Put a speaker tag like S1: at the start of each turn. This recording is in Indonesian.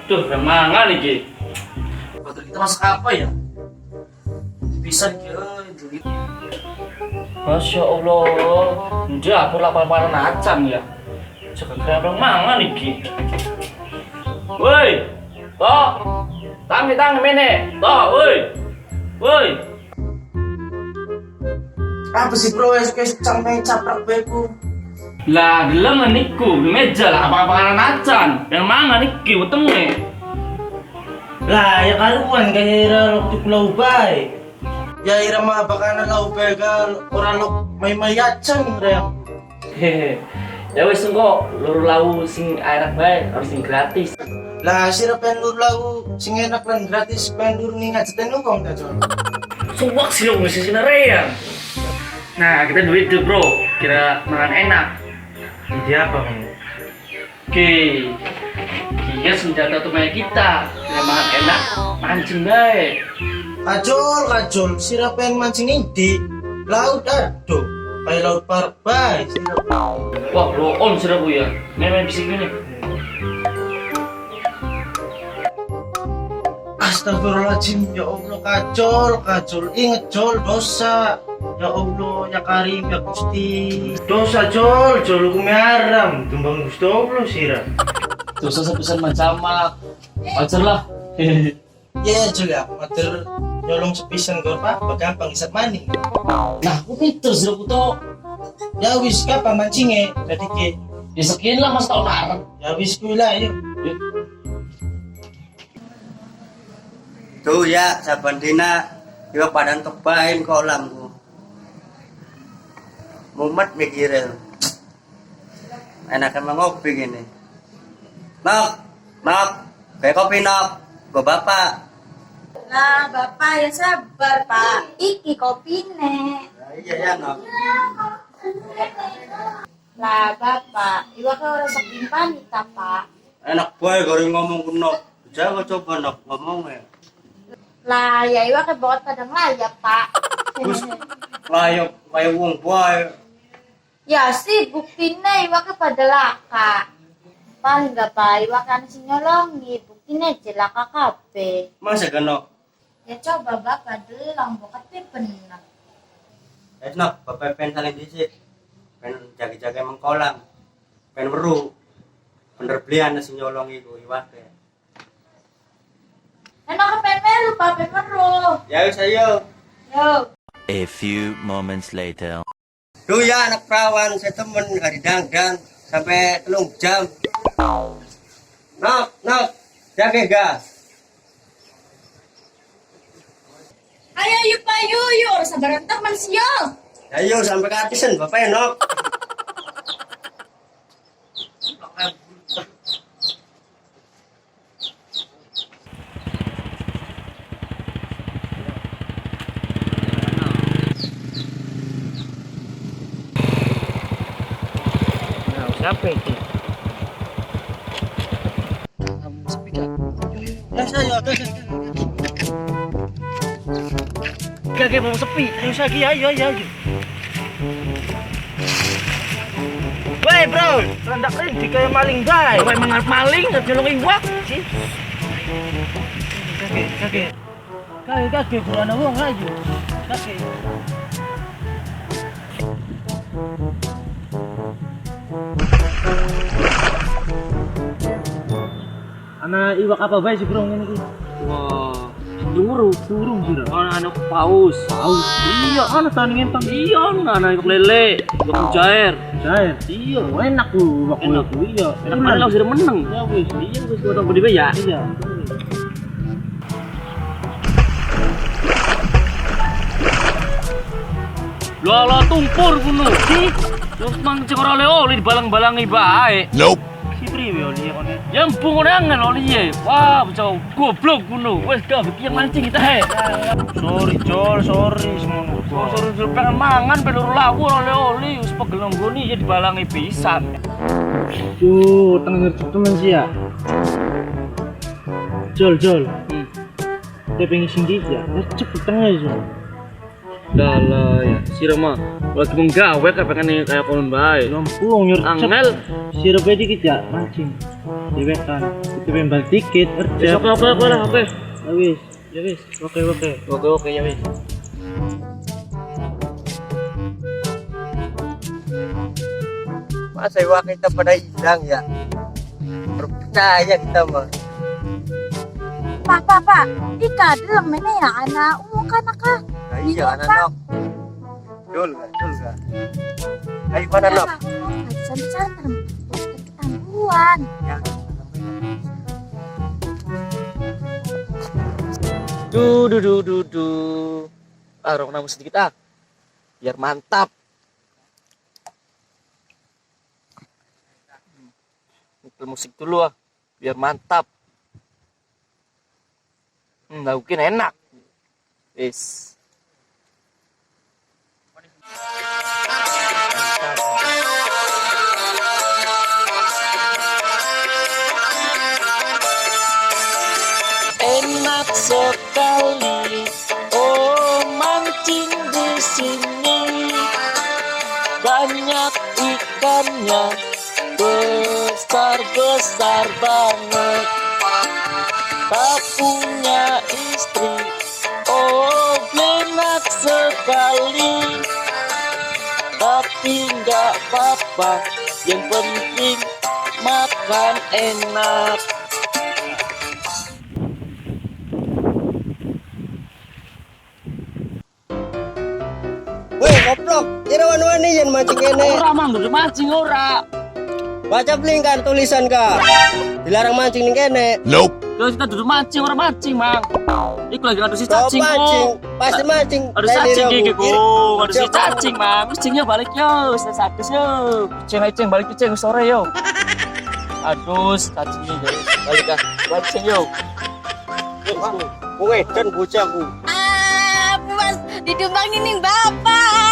S1: Tuh, yang mangan iki. Baterai kita masak apa ya? Bisa gitu. Masya Allah, dia aku lapar-laparan acan ya. Jaga kaya mangan iki. Woi, toh, tangi mene, toh, woi.
S2: Apa sih bro, es cameng caprak beku.
S1: Lah, gelem niku, di meja lah, apa-apaan acan. Yang mangan iki, wetenge.
S2: Lah ya karuan kaya waktu pulau bay. Ya ira mah bakana lau begal orang lo may acang rem.
S1: Hehe. Ya wis engko lur lau sing enak bae, harus sing gratis.
S2: Lah sira pendur lau sing enak lan gratis pendur ning ngajeten lu kong ta Jon.
S1: Suwak sih lo mesti sinare. Nah, kita duit tuh, Bro. Kira makan enak.
S2: Ide apa kamu?
S1: Oke. Iya senjata utama kita. Kira makan enak, mancing bae.
S2: Kajol, sira pengen mancing indi. Laut aduh, kayak laut parbai.
S1: Wah, blow on sudah Bu ya. Main bisik gini.
S2: Astagfirullahaladzim, ya Allah kajol, inget Jol dosa. Ya Allah, ya Karim, ya Gusti. Dosa Jol hukumnya haram. Tumbang Gusti Allah sira.
S1: Dosa sepisan mencamak. Wajar lah.
S2: Ya Jol ya, mater nyolong sepisan gue pak, gampang isap maning.
S1: Nah, aku itu sudah puto.
S2: Ya wis kapan mancingnya, jadi ke.
S1: Ya sekian lah mas tahun harap.
S2: Ya wis kuila yuk.
S3: Tuh ya, saban dina iwa padan tebahin kolamku. Mumet mikirin. Enakan mengopi gini. Nok, kayak kopi nok. Gue bapak.
S4: Lah, Bapak ya sabar, Pak. Iki kopine.
S3: Iya ya nok.
S4: Lah, Bapak, iwa ke orang saking panita, Pak.
S3: Enak boy goreng ngomong kuno. Jangan coba nok ngomongnya.
S4: Lah, ya iwa ke bawat padang layap, Pak.
S3: Terus layok kayak wong boy.
S4: Ya sih, buktinya iwa ke pada laka. Paling gak Pak, iwa kan si nyolongi. Buktinya jelaka kabe.
S3: Masa genok?
S4: Ya coba Bapak delang, bokatnya bener.
S3: Nok, bapak pengen saling disik. Pengen jaga-jaga emang kolam. Pengen meru. Bener belian si nyolong iku iwake.
S4: Enak ke penmeru, Pak, penmeru.
S3: Ya wis ayo.
S4: Yo.
S5: A few moments later.
S3: Duh ya anak perawan, saya temen hari dangdang sampai 3 jam. Nok, jaga gas.
S4: Ayo yuk Pak, yuk. Orang sabaran tak manusia.
S3: Ayo sampai ke Atisen, bapak ya Nok.
S1: Nah, siapa itu?
S2: Ya saya
S1: Kakek mau sepi.
S2: ayo sagi ayo.
S1: Woi bro,
S2: Rendak di kayak maling bay.
S1: apa emang harus maling nggak nyolong iwak sih?
S2: Kakek bulan wong aja. Kakek. Ana iwak apa bae sih bro ngene iki?
S1: Wah,
S2: Durung sira.
S1: anak paus. Iya, anak tani ngempang. Iya, anak iwak lele, iwak mujair.
S2: Jair.
S1: Iya,
S2: Enak lu iwak
S1: Enak.
S2: lu iya.
S1: enak banget lah sudah menang.
S2: Ya wis.
S1: Iya, wis gua tau beli ya.
S2: Iya.
S1: Lala tumpur kuno. Sih, terus mancing ora oleh di balang-balangi bae.
S2: Si priwe oli kone.
S1: Yang bungonangan oli ye. Wah, bocah goblok kuno. Wes gak bikin mancing kita he.
S2: Sorry semono.
S1: Suruh pengen mangan peluru lawu oli wis pegel nggoni ya dibalangi pisan.
S2: Yo, tengah ngerti temen sih ya. Jol. Dia pengen sing dia. Cepet tengah aja.
S1: Dalah ya, sira mah lagi menggawe pengen nih kayak konon bae.
S2: Lampung nyur
S1: Angel.
S2: Sira be dikit ya mancing. Diwekan. Itu bembal dikit
S1: Ya,
S2: kerja.
S1: oke lah, oke.
S2: Ya wis. Ya wis. Oke.
S1: Oke ya wis.
S3: Masa iwa kita pada hilang ya? Percaya kita mah.
S4: Pak, ika dalam mana ya anak umum kan kak?
S3: Nah, iya anak-anak. Jol gak? Ayo mana nok?
S4: Santai-santai, ketangguhan.
S3: Ya.
S1: Du. Rok namu sedikit biar mantap. Nyetel musik dulu biar mantap. Mungkin enak. Wis. Enak sekali, oh mancing di sini. Banyak ikannya, besar banget. Tak punya istri, oh enak sekali. Tapi nggak apa-apa, yang penting makan enak.
S3: Woi, goblok. Kira wani yang mancing kene.
S1: Ora mang, udah mancing ora.
S3: Baca blinkan tulisan ka. Dilarang mancing ning kene.
S1: Terus kita duduk mancing, orang mancing, Mang. Iku lagi ngadu si
S3: Kau
S1: cacing,
S3: mancing,
S1: kok.
S3: pasti mancing.
S1: Ada cacing gigi, kok. Ada si cacing, Mang. Cacingnya balik, yo. Saya sakit, yo. Ceng, balik ke ceng, sore, yo. Aduh, cacingnya, guys. Balik, balik, ceng, yo.
S3: Kowe dan bocahku.
S4: Puas, ditumbangin nih bapak.